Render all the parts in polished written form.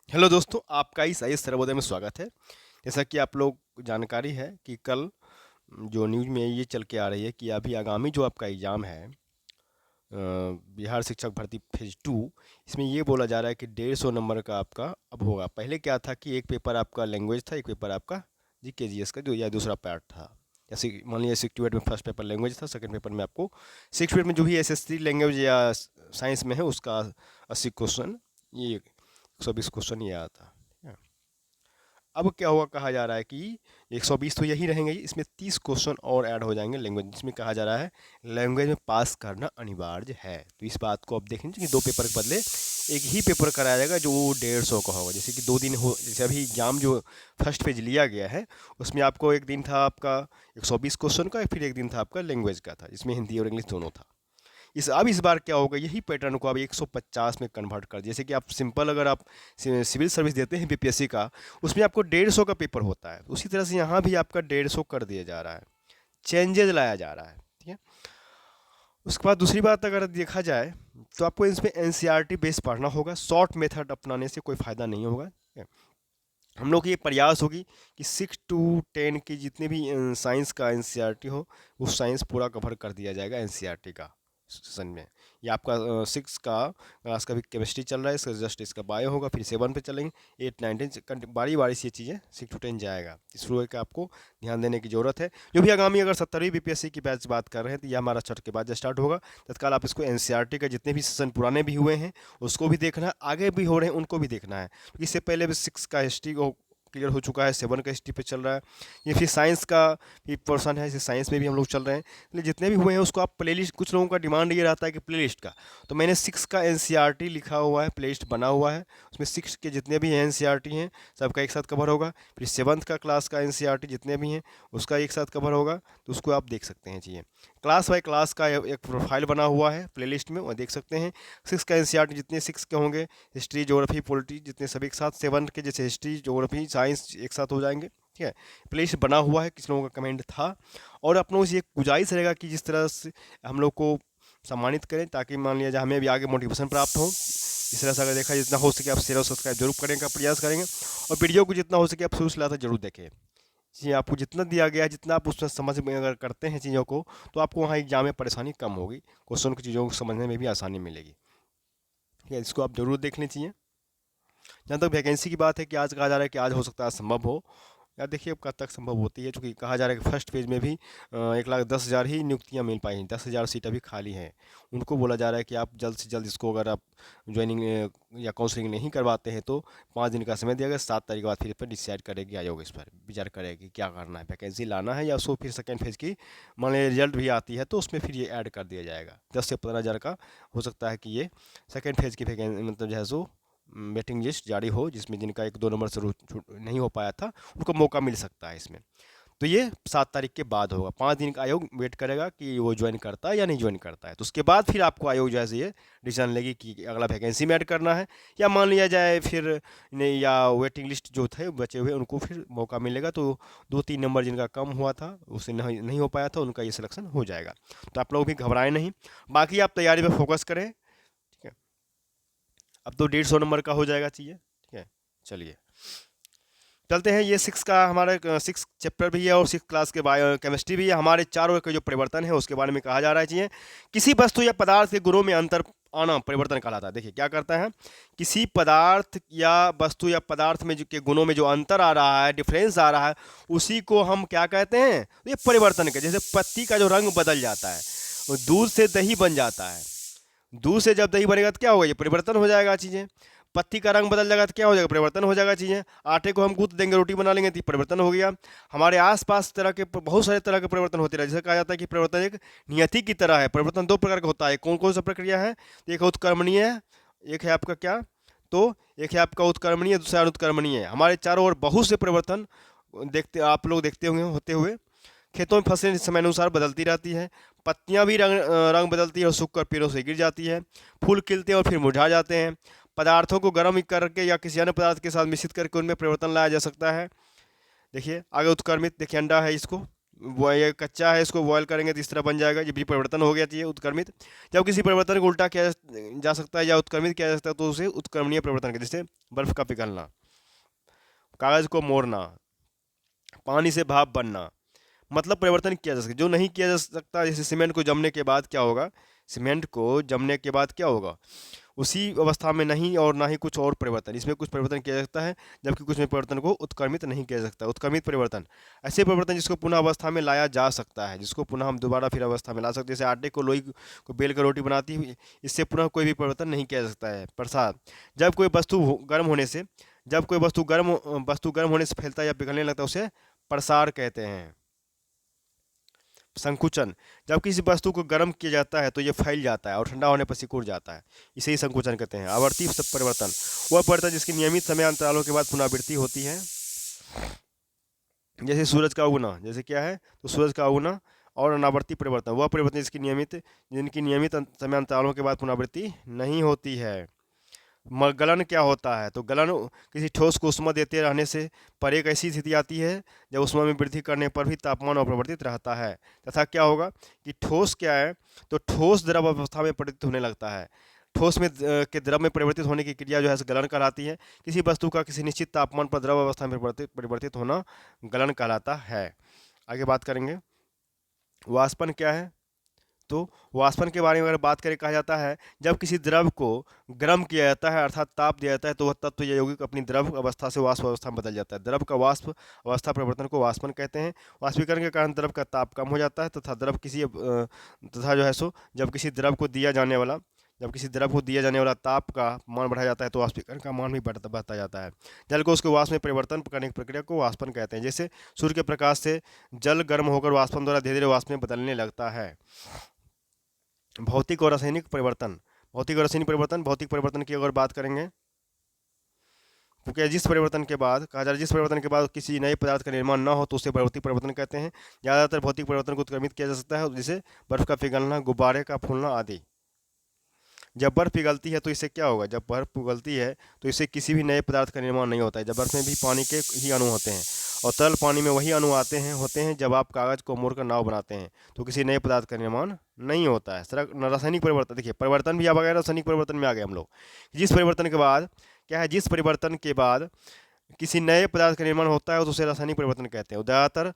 Hello दोस्तों, आपका इस आईएएस सर्वोदय में स्वागत है। जैसा कि आप लोग जानकारी है कि कल जो न्यूज़ में ये चल के आ रही है कि अभी आगामी जो आपका एग्ज़ाम है बिहार शिक्षक भर्ती फेज़ 2, इसमें ये बोला जा रहा है कि 150 नंबर का आपका अब होगा। पहले क्या था कि एक पेपर आपका लैंग्वेज था, एक पेपर आपका जीके जीएस का जो या दूसरा पार्ट था। जैसे कि मान लीजिए 68 में फर्स्ट पेपर लैंग्वेज था, सेकंड पेपर में आपको 68 में जो भी एसएसटी लैंग्वेज या साइंस में है उसका 80 क्वेश्चन, ये 120 क्वेश्चन ये आता है। अब क्या होगा, कहा जा रहा है कि 120 तो यही रहेंगे, इसमें 30 क्वेश्चन और ऐड हो जाएंगे लैंग्वेज, जिसमें कहा जा रहा है लैंग्वेज में पास करना अनिवार्य है। तो इस बात को आप देखेंगे कि दो पेपर के बदले एक ही पेपर कराया जाएगा जो 150 का होगा। जैसे कि 2 दिन हो, जैसे अभी एग्जाम जो फर्स्ट पेज लिया गया है उसमें आपको एक दिन था आपका 120 क्वेश्चन का, फिर एक दिन था आपका लैंग्वेज का था, जिसमें हिंदी और इंग्लिश दोनों था। इस बार क्या होगा, यही पैटर्न को आप 150 में कन्वर्ट कर, जैसे कि आप सिंपल अगर आप सिविल सर्विस देते हैं बीपीएससी का, उसमें आपको 150 का पेपर होता है, उसी तरह से यहाँ भी आपका 150 कर दिया जा रहा है, चेंजेज लाया जा रहा है। ठीक है। उसके बाद दूसरी बात अगर देखा जाए तो आपको इसमें एनसीईआरटी बेस पढ़ना होगा। शॉर्ट मेथड अपनाने से कोई फ़ायदा नहीं होगा। ठीक है? हम लोग की ये प्रयास होगी कि 6 to 10 की जितने भी साइंस का एनसीईआरटी हो, वो साइंस पूरा कवर कर दिया जाएगा एनसीईआरटी का सेशन में। ये आपका 6 का क्लास का भी केमिस्ट्री चल रहा है, इसका जस्ट इसका बायो होगा, फिर 7 पे चलेंगे, 8 9 10 बारी बारी से ये चीज़ें 6 to 10 जाएगा। इसलिए का आपको ध्यान देने की ज़रूरत है। जो भी आगामी अगर 70वीं बीपीएससी की बैच बात कर रहे हैं तो ये हमारा छठ के बाद स्टार्ट होगा। तत्काल आप इसको एनसीईआरटी का जितने भी सेशन पुराने भी हुए हैं उसको भी देखना है, आगे भी हो रहे हैं उनको भी देखना है, क्योंकि इससे पहले भी 6 का हिस्ट्री को क्लियर हो चुका है, 7 का हिस्ट्री पे चल रहा है, ये फिर साइंस का भी पोर्सन है, इसे साइंस में भी हम लोग चल रहे हैं। इसलिए जितने भी हुए हैं उसको आप प्लेलिस्ट, कुछ लोगों का डिमांड ये रहता है कि प्लेलिस्ट का, तो मैंने 6 का एनसीईआरटी लिखा हुआ है, प्लेलिस्ट बना हुआ है, उसमें 6 के जितने भी एनसीईआरटी हैं सबका एक साथ कवर होगा। फिर 7th का क्लास का एनसीईआरटी जितने भी हैं उसका एक साथ कवर होगा, तो उसको आप देख सकते हैं। चाहिए क्लास बाय क्लास का एक प्रोफाइल बना हुआ है प्लेलिस्ट में, वो देख सकते हैं। 6 का एनसीईआरटी जितने 6 के होंगे, हिस्ट्री ज्योग्राफी पॉलिटी जितने सभी एक साथ, 7 के जैसे हिस्ट्री ज्योग्राफी साइंस एक साथ हो जाएंगे। ठीक है। प्लेलिस्ट बना हुआ है, किस लोगों का कमेंट था। और आप लोगों से एक गुजारिश रहेगा कि जिस तरह से हम लोग को सम्मानित करें, ताकि मान लिया जाए हमें भी आगे मोटिवेशन प्राप्त हो। इस तरह से अगर देखा जितना हो सके आप शेयर और सब्सक्राइब जरूर करने का प्रयास करेंगे, और वीडियो को जितना हो सके आप शुरू से लाता जरूर देखें। जी, आपको जितना दिया गया है, जितना आप उसमें समझ में अगर करते हैं चीज़ों को, तो आपको वहाँ एग्जाम में परेशानी कम होगी, क्वेश्चन की चीज़ों को समझने में भी आसानी मिलेगी। ठीक है, इसको आप जरूर देखनी चाहिए। जहाँ तक वैकेंसी की बात है कि आज कहा जा रहा है कि आज हो सकता है संभव हो, यार देखिए अब कब तक संभव होती है, क्योंकि कहा जा रहा है कि फर्स्ट फेज में भी 1,10,000 ही नियुक्तियाँ मिल पाई हैं, 10,000 सीट अभी खाली हैं। उनको बोला जा रहा है कि आप जल्द से जल्द इसको, अगर आप ज्वाइनिंग या काउंसलिंग नहीं करवाते हैं तो 5 दिन का समय दिया गया, 7 तारीख के बाद फिर इस पर डिसाइड करेगी आयोग, इस पर विचार करेगी क्या करना है, वैकेंसी लाना है या उसको फिर सेकेंड फेज की मान लीजिए रिजल्ट भी आती है तो उसमें फिर ये ऐड कर दिया जाएगा। 10 से 15 हज़ार का हो सकता है कि ये सेकेंड फेज की वैकेंसी मतलब जो है सो वेटिंग लिस्ट जारी हो, जिसमें जिनका 1-2 नंबर से नहीं हो पाया था उनको मौका मिल सकता है इसमें। तो ये 7 तारीख के बाद होगा, 5 दिन का आयोग वेट करेगा कि वो ज्वाइन करता है या नहीं ज्वाइन करता है, तो उसके बाद फिर आपको आयोग जो है ये डिसीजन लेगी कि अगला वैकेंसी में ऐड करना है या मान लिया जाए फिर नहीं, या वेटिंग लिस्ट जो थे बचे हुए उनको फिर मौका मिलेगा, तो 2-3 नंबर जिनका कम हुआ था उससे नहीं हो पाया था उनका ये सिलेक्शन हो जाएगा। तो आप लोग भी घबराएं नहीं, बाकी आप तैयारी पर फोकस करें। ठीक है। अब तो 150 नंबर का हो जाएगा चाहिए। ठीक है। चलिए चलते हैं। ये 6 का हमारा 6 चैप्टर भी है और 6 क्लास के बायो केमिस्ट्री भी है। हमारे चारों के जो परिवर्तन है उसके बारे में कहा जा रहा है। चाहिए किसी वस्तु या पदार्थ के गुणों में अंतर आना परिवर्तन कहलाता है। देखिए क्या करता है, किसी पदार्थ या वस्तु या पदार्थ में जो के गुणों में जो अंतर आ रहा है, डिफरेंस आ रहा है, उसी को हम क्या कहते हैं, ये परिवर्तन के। जैसे पत्ती का जो रंग बदल जाता है, वो दूध से दही बन जाता है, दूध से जब दही बनेगा तो क्या होगा, ये परिवर्तन हो जाएगा चीज़ें। पत्ती का रंग बदल जाएगा तो क्या हो जाएगा, परिवर्तन हो जाएगा चीज़ें। आटे को हम गूंथ देंगे, रोटी बना लेंगे तो परिवर्तन हो गया। हमारे आसपास तरह के बहुत सारे तरह के परिवर्तन होते रहे। जैसे कहा जाता है कि परिवर्तन एक नियति की तरह है। परिवर्तन 2 प्रकार का होता है। कौन कौन सा प्रक्रिया है, एक है उत्क्रमणीय है, एक है आपका क्या, तो एक है आपका उत्क्रमणीय, दूसरा अनुत्क्रमणीय है। हमारे चारों ओर बहुत से परिवर्तन देखते आप लोग देखते होंगे होते हुए। खेतों में फसलें समयानुसार बदलती रहती है, पत्तियां भी रंग बदलती है और सूख कर पेड़ों से गिर जाती है, फूल खिलते हैं और फिर मुरझा जाते हैं। पदार्थों को गर्म करके या किसी अन्य पदार्थ के साथ मिश्रित करके उनमें परिवर्तन लाया जा सकता है। देखिए आगे उत्क्रमित, देखिए अंडा है, इसको वो ये कच्चा है, इसको बॉयल करेंगे तो इस तरह बन जाएगा, ये भी परिवर्तन हो गया चाहिए उत्क्रमित। जब किसी परिवर्तन को उल्टा किया जा सकता है या उत्क्रमित किया जा सकता है तो उसे उत्क्रमणीय परिवर्तन कहते हैं। जैसे बर्फ का पिघलना, कागज को मोड़ना, पानी से भाप बनना, मतलब परिवर्तन किया जा सकता है। जो नहीं किया जा सकता, जैसे सीमेंट को जमने के बाद क्या होगा, सीमेंट को जमने के बाद क्या होगा, उसी अवस्था में नहीं और ना ही कुछ और परिवर्तन, इसमें कुछ परिवर्तन किया जा सकता है, जबकि कुछ में परिवर्तन को उत्क्रमित नहीं किया जा सकता। उत्क्रमित परिवर्तन ऐसे परिवर्तन जिसको पुनः अवस्था में लाया जा सकता है, जिसको पुनः हम दोबारा फिर अवस्था में ला सकते हैं। जैसे आटे को लोई को बेल कर रोटी बनाती हुई, इससे पुनः कोई भी परिवर्तन नहीं किया जा सकता है। प्रसाद, जब कोई वस्तु गर्म होने से, जब कोई वस्तु गर्म होने से फैलता है या पिघलने लगता है उसे प्रसार कहते हैं। संकुचन, जब किसी वस्तु को गर्म किया जाता है तो ये फैल जाता है और ठंडा होने पर सिकुड़ जाता है, इसे ही संकुचन कहते हैं। आवर्ती परिवर्तन, वह परिवर्तन जिसकी नियमित समय अंतरालों के बाद पुनरावृत्ति होती है। जैसे सूरज का उगना, जैसे क्या है, तो सूरज का उगना और अनावर्ती परिवर्तन, वह परिवर्तन जिनकी नियमित समय अंतरालों के बाद पुनरावृत्ति नहीं होती है। गलन क्या होता है, तो गलन किसी ठोस को उष्मा देते रहने से पर एक ऐसी स्थिति आती है जब उष्मा में वृद्धि करने पर भी तापमान अपरिवर्तित रहता है, तथा क्या होगा कि ठोस क्या है, तो ठोस द्रव अवस्था में परिवर्तित होने लगता है। ठोस में के द्रव में परिवर्तित होने की क्रिया जो है गलन कहलाती है। किसी वस्तु का किसी निश्चित तापमान पर द्रव अवस्था में परिवर्तित होना गलन कहलाता है। आगे बात करेंगे, वाष्पन क्या है, तो वाष्पन के बारे में अगर बात करें, कहा जाता है जब किसी द्रव को गर्म किया जाता है अर्थात ताप दिया जाता है तो वह तत्व या यौगिक अपनी द्रव अवस्था से वाष्प अवस्था में बदल जाता है। द्रव का वाष्प अवस्था परिवर्तन को वाष्पन कहते हैं। वाष्पीकरण के कारण द्रव का ताप कम हो जाता है तथा तथा जो है सो जब किसी द्रव को दिया जाने वाला ताप का मान बढ़ाया जाता है तो वाष्पीकरण का मान भी बढ़ता जाता है। जल को उसके वाष्प में परिवर्तन करने की प्रक्रिया को वाष्पन कहते हैं। जैसे सूर्य के प्रकाश से जल गर्म होकर वाष्पन द्वारा धीरे धीरे वाष्प में बदलने लगता है। भौतिक और रासायनिक परिवर्तन, भौतिक परिवर्तन की अगर बात करेंगे तो क्या, जिस परिवर्तन के बाद कहा जा रहा है, जिस परिवर्तन के बाद किसी नए पदार्थ का निर्माण न हो तो उसे भौतिक परिवर्तन कहते हैं। ज़्यादातर भौतिक परिवर्तन को उत्क्रमित किया जा सकता है, जैसे बर्फ का पिघलना, गुब्बारे का फूलना आदि। जब बर्फ पिघलती है तो इससे क्या होगा, जब बर्फ पिघलती है तो इससे किसी भी नए पदार्थ का निर्माण नहीं होता है। जब बर्फ में भी पानी के ही अणु होते हैं और तरल पानी में वही अणु होते हैं जब आप कागज़ को मोड़कर नाव बनाते हैं तो किसी नए पदार्थ का निर्माण नहीं होता है। रासायनिक परिवर्तन, देखिए परिवर्तन भी आ गया, रासायनिक परिवर्तन में आ गए हम लोग। जिस परिवर्तन के बाद क्या है, जिस परिवर्तन के बाद किसी नए पदार्थ का निर्माण होता है तो उसे रासायनिक परिवर्तन कहते हैं। ज़्यादातर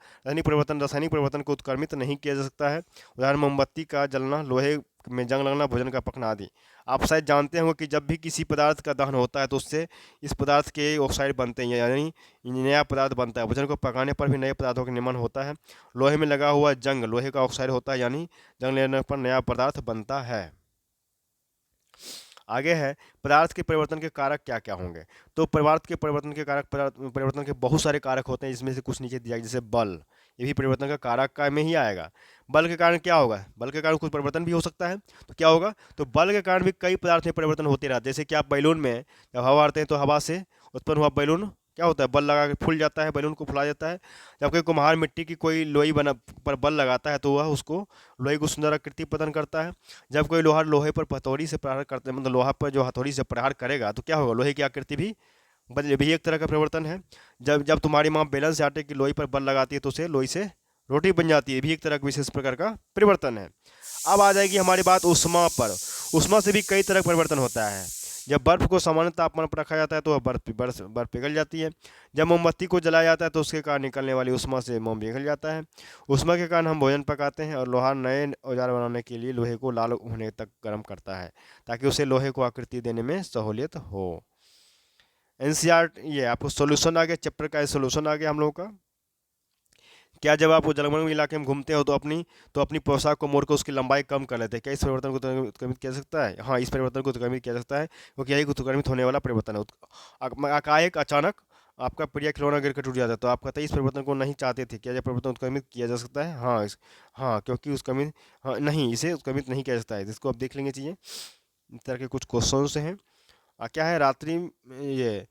रासायनिक परिवर्तन को उत्क्रमित नहीं किया जा सकता है। उदाहरण मोमबत्ती का जलना, लोहे में जंग लगना, भोजन का पकना आदि। आप शायद जानते होंगे कि जब भी किसी पदार्थ का दहन होता है तो उससे इस पदार्थ के ऑक्साइड बनते हैं, यानी नया पदार्थ बनता है। भोजन को पकाने पर भी नए पदार्थों का निर्माण होता है। लोहे में लगा हुआ जंग, लोहे का ऑक्साइड होता है, यानी जंग लेने पर नया पदार्थ बनता है। आगे है पदार्थ के परिवर्तन के कारक क्या क्या होंगे, तो पदार्थ के परिवर्तन के कारक, परिवर्तन के बहुत सारे कारक होते हैं, जिसमें से कुछ नीचे दिया, जैसे बल, ये भी परिवर्तन का कारक का में ही आएगा। बल के कारण क्या होगा, बल के कारण कुछ परिवर्तन भी हो सकता है, तो क्या होगा, तो बल के कारण भी कई पदार्थ में परिवर्तन होते रहते हैं। जैसे कि आप बैलून में जब हवा आते हैं तो हवा से उत्पन्न हुआ बैलून क्या होता है, बल लगा के फूल जाता है, बैलून को फुला जाता है। जब कोई कुम्हार मिट्टी की कोई लोई बना पर बल लगाता है तो वह उसको लोहे को सुंदर आकृति प्रदान करता है। जब कोई लोहार लोहे पर हथौड़ी से प्रहार करते, मतलब लोहा पर जो हथौड़ी से प्रहार करेगा तो क्या होगा, लोहे की आकृति भी बदले, भी एक तरह का परिवर्तन है। जब जब तुम्हारी माँ बेलन से आटे की लोई पर बल लगाती है तो उसे लोई से रोटी बन जाती है, भी एक तरह का विशेष प्रकार का परिवर्तन है। अब आ जाएगी हमारी बात उष्मा पर। उष्मा से भी कई तरह का परिवर्तन होता है। जब बर्फ को सामान्य तापमान पर रखा जाता है तो वह बर्फ पिघल जाती है। जब मोमबत्ती को जलाया जाता है तो उसके कारण निकलने वाली उष्मा से मोम पिघल जाता है। उष्मा के कारण हम भोजन पकाते हैं और लोहार नए औजार बनाने के लिए लोहे को लाल होने तक गर्म करता है ताकि उसे लोहे को आकृति देने में सहूलियत हो। एनसीईआरटी, ये आपको सोल्यूशन आ गया, चैप्टर का सोल्यूशन आ गया हम लोगों का। क्या जब आप जलमग्न इलाके में घूमते हो तो अपनी पोशाक को मोड़कर उसकी लंबाई कम कर लेते हैं, क्या इस परिवर्तन को उत्क्रमित किया जा सकता है? हाँ, इस परिवर्तन को उत्क्रमित किया जा सकता है क्योंकि यही उत्क्रमित होने वाला परिवर्तन है। अकाएक अचानक आपका प्रिय खिलौना गिर कर टूट जाता है तो आप कहते हैं इस परिवर्तन को नहीं चाहते थे, क्या यह परिवर्तन उत्क्रमित किया जा सकता है? हाँ हाँ, क्योंकि उत्क्रमित, हाँ नहीं, इसे उत्क्रमित नहीं किया जा सकता है। इसको आप देख लेंगे चाहिए, इस तरह के कुछ क्वेश्चन हैं। क्या है, रात्रि, ये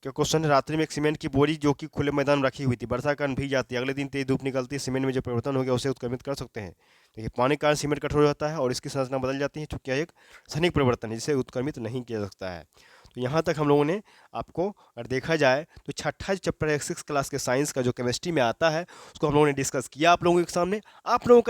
क्या क्वेश्चन है, रात्रि में एक सीमेंट की बोरी जो कि खुले मैदान में रखी हुई थी, वर्षा के कारण भीग जाती है, अगले दिन तेज धूप निकलती है, सीमेंट में जो परिवर्तन हो गया उसे उत्क्रमित कर सकते हैं। देखिए, पानी के कारण सीमेंट कठोर हो जाता है और इसकी संरचना बदल जाती है, चूंकि यह एक रासायनिक परिवर्तन है जिसे उत्क्रमित नहीं किया जा सकता है। तो यहाँ तक हम लोगों ने आपको अगर देखा जाए तो छठा चैप्टर है 6 क्लास के साइंस का जो केमिस्ट्री में आता है उसको हम लोगों ने डिस्कस किया आप लोगों के सामने। आप लोगों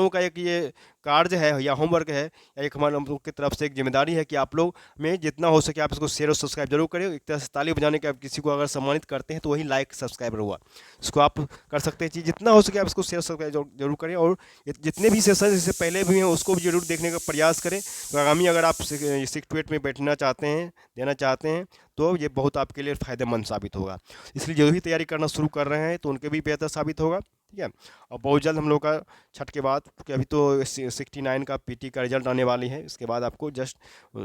का एक ये कार्य है या होमवर्क है या एक हमारे हम लोग की तरफ से एक जिम्मेदारी है कि आप लोग में जितना हो सके आप इसको शेयर और सब्सक्राइब जरूर करें। एक तरह से ताली बजाने के आप किसी को अगर सम्मानित करते हैं तो वही लाइक सब्सक्राइबर हुआ, इसको आप कर सकते हैं चीज़ जितना हो सके आप इसको शेयर सब्सक्राइब जरूर करें। और जितने भी सेशन इससे पहले भी हैं उसको भी जरूर देखने का प्रयास करें। तो आगामी अगर आप सिक्स में बैठना चाहते हैं, देना चाहते हैं तो ये बहुत आपके लिए फ़ायदेमंद साबित होगा। इसलिए जो भी तैयारी करना शुरू कर रहे हैं तो उनके भी बेहतर साबित होगा, ठीक है। और बहुत जल्द हम लोग का छठ के बाद, क्योंकि अभी तो 69 का पीटी का रिजल्ट आने वाली है, इसके बाद आपको जस्ट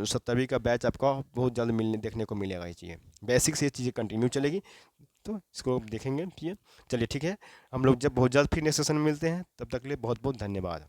70वीं का बैच आपका बहुत जल्द देखने को मिलेगा। ये चीज़ें बेसिक से ये चीज़ें कंटिन्यू चलेगी, तो इसको देखेंगे, ठीक है। चलिए ठीक है, हम लोग जब बहुत जल्द फिर नेक्स्ट सेशन में मिलते हैं, तब तक के लिए बहुत बहुत धन्यवाद।